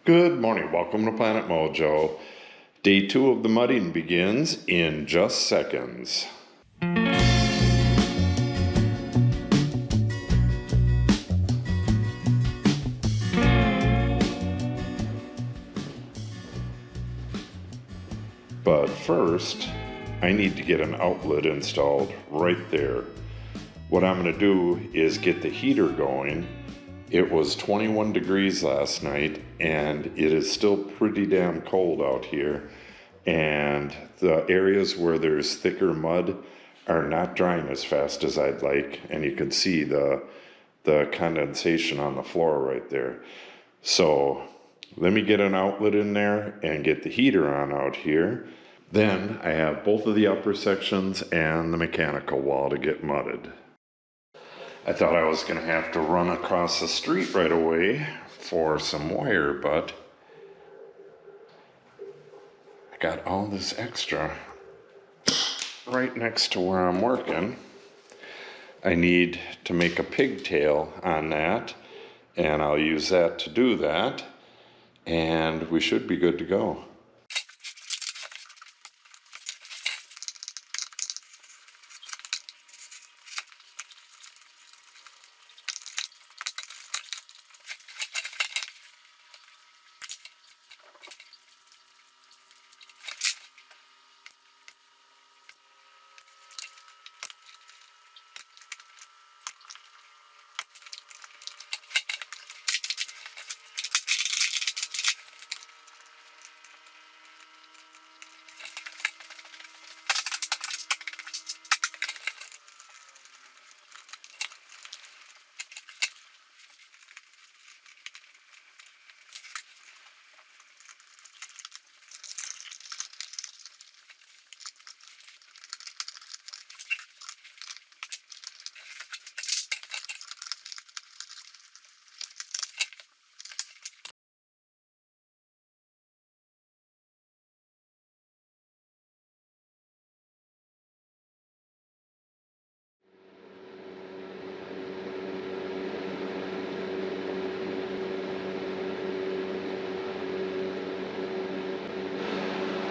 Good morning, welcome to Planet Mojo. Day 2 of the mudding begins in just seconds. But first, I need to get an outlet installed right there. What I'm going to do is get the heater going. It was 21 degrees last night and it is still pretty damn cold out here. And the areas where there's thicker mud are not drying as fast as I'd like. And you can see the condensation on the floor right there. So let me get an outlet in there and get the heater on out here. Then I have both of the upper sections and the mechanical wall to get mudded. I thought I was going to have to run across the street right away for some wire, but I got all this extra right next to where I'm working. I need to make a pigtail on that, and I'll use that to do that, and we should be good to go.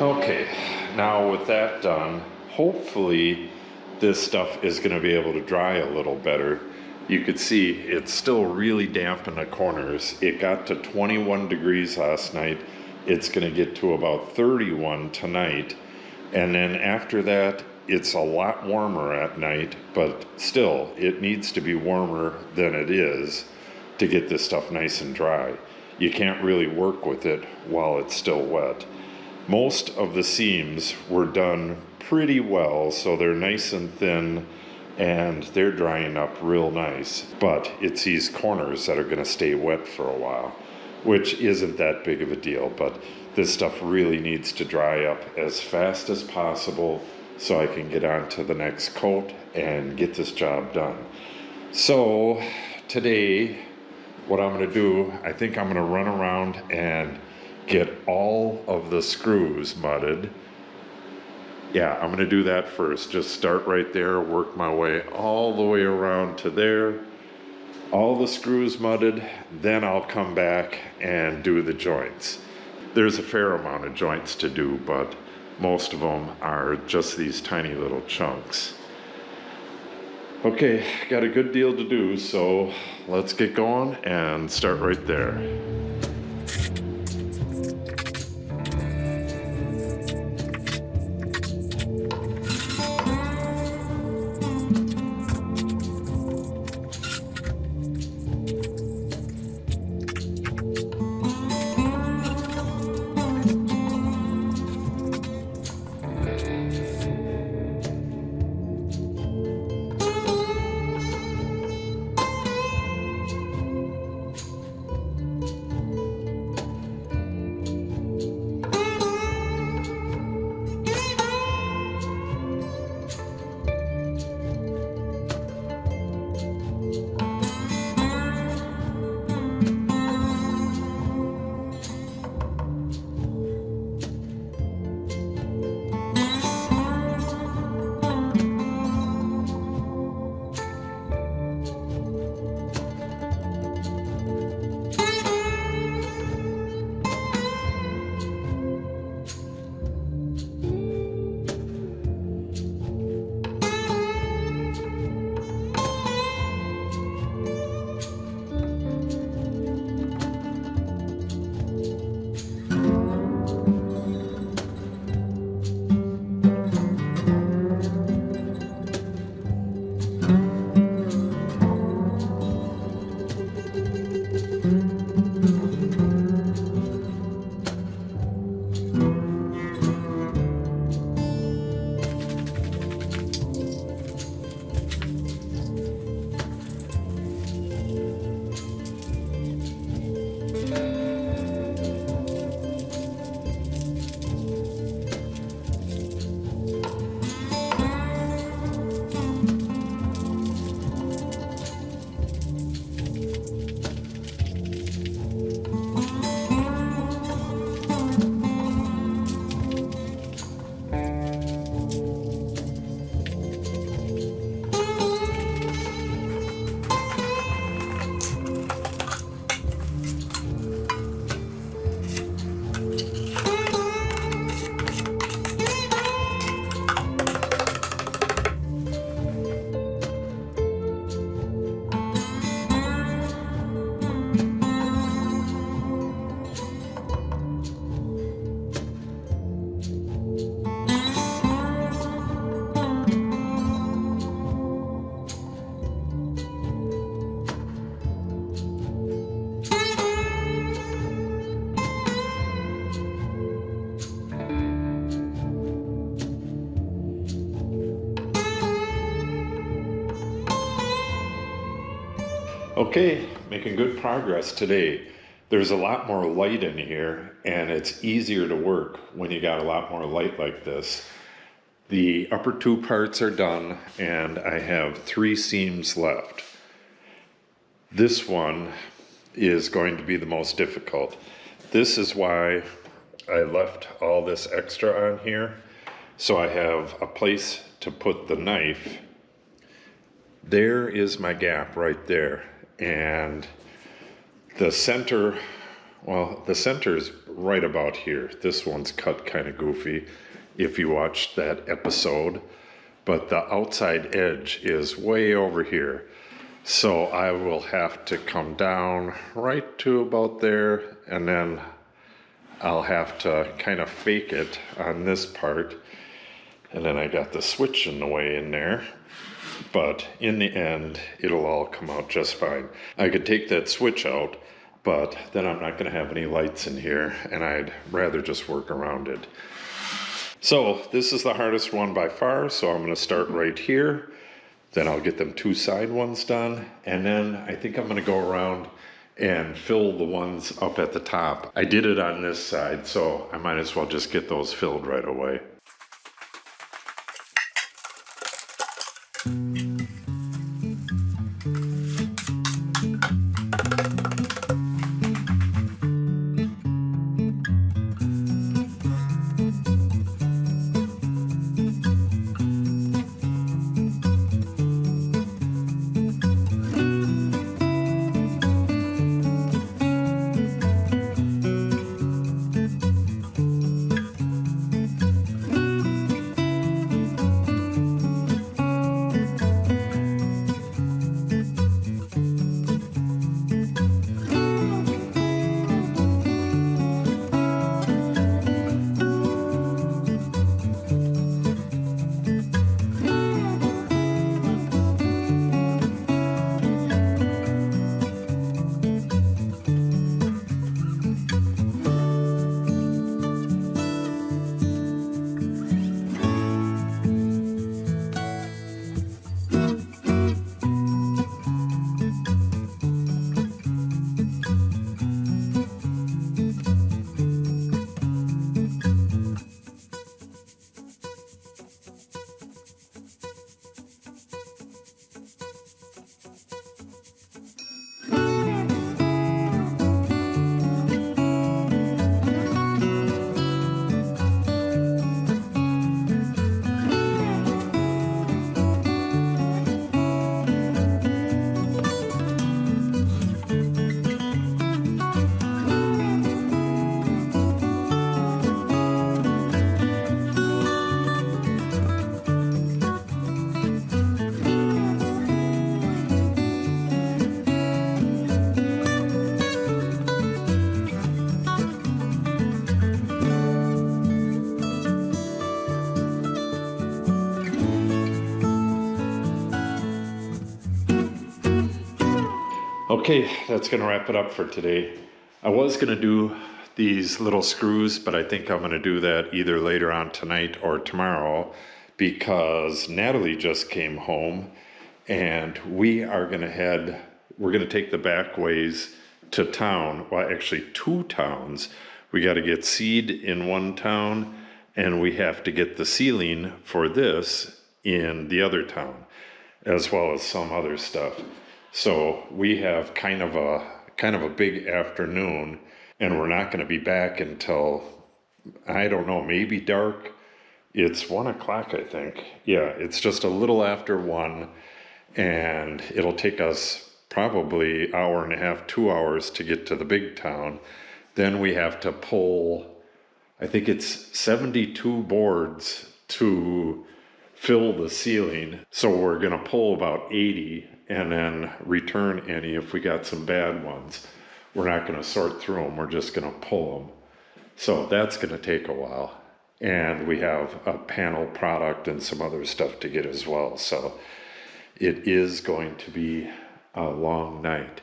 Okay, now with that done, hopefully this stuff is going to be able to dry a little better. You could see it's still really damp in the corners. It got to 21 degrees last night. It's going to get to about 31 tonight. And then after that, it's a lot warmer at night, but still, it needs to be warmer than it is to get this stuff nice and dry. You can't really work with it while it's still wet. Most of the seams were done pretty well, so they're nice and thin and they're drying up real nice. But it's these corners that are going to stay wet for a while, which isn't that big of a deal, but this stuff really needs to dry up as fast as possible so I can get on to the next coat and get this job done. So today, what I'm going to do, I think I'm going to run around and get all of the screws mudded. Yeah, I'm going to do that first. Just start right there, work my way all the way around to there. All the screws mudded, then I'll come back and do the joints. There's a fair amount of joints to do, but most of them are just these tiny little chunks. Okay, got a good deal to do, so let's get going and start right there. Okay, making good progress today. There's a lot more light in here, and it's easier to work when you got a lot more light like this. The upper two parts are done, and I have 3 seams left. This one is going to be the most difficult. This is why I left all this extra on here, so I have a place to put the knife. There is my gap right there, and the center, well, the center is right about here. This one's cut kind of goofy if you watched that episode, but the outside edge is way over here. So I will have to come down right to about there, and then I'll have to kind of fake it on this part. And then I got the switch in the way in there. But in the end, it'll all come out just fine. I could take that switch out, but then I'm not going to have any lights in here, and I'd rather just work around it. So this is the hardest one by far, so I'm going to start right here. Then I'll get them 2 side ones done, and then I think I'm going to go around and fill the ones up at the top. I did it on this side, so I might as well just get those filled right away. Okay, that's going to wrap it up for today. I was going to do these little screws, but I think I'm going to do that either later on tonight or tomorrow, because Natalie just came home and we're going to take the back ways to town. Well, actually 2 towns. We got to get seed in one town, and we have to get the ceiling for this in the other town, as well as some other stuff. So we have kind of a big afternoon, and we're not going to be back until, I don't know, maybe dark. It's 1 o'clock, I think. Yeah, it's just a little after 1, and it'll take us probably 1.5 hours, 2 hours to get to the big town. Then we have to pull, I think it's 72 boards to fill the ceiling. So we're going to pull about 80 and then return any if we got some bad ones. We're not going to sort through them. We're just going to pull them. So that's going to take a while. And we have a panel product and some other stuff to get as well. So it is going to be a long night.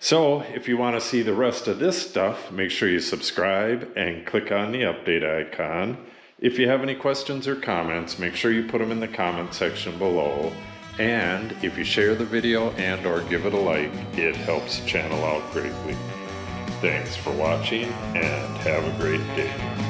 So if you want to see the rest of this stuff, make sure you subscribe and click on the update icon. If you have any questions or comments, make sure you put them in the comment section below. And if you share the video and or give it a like, it helps the channel out greatly. Thanks for watching and have a great day.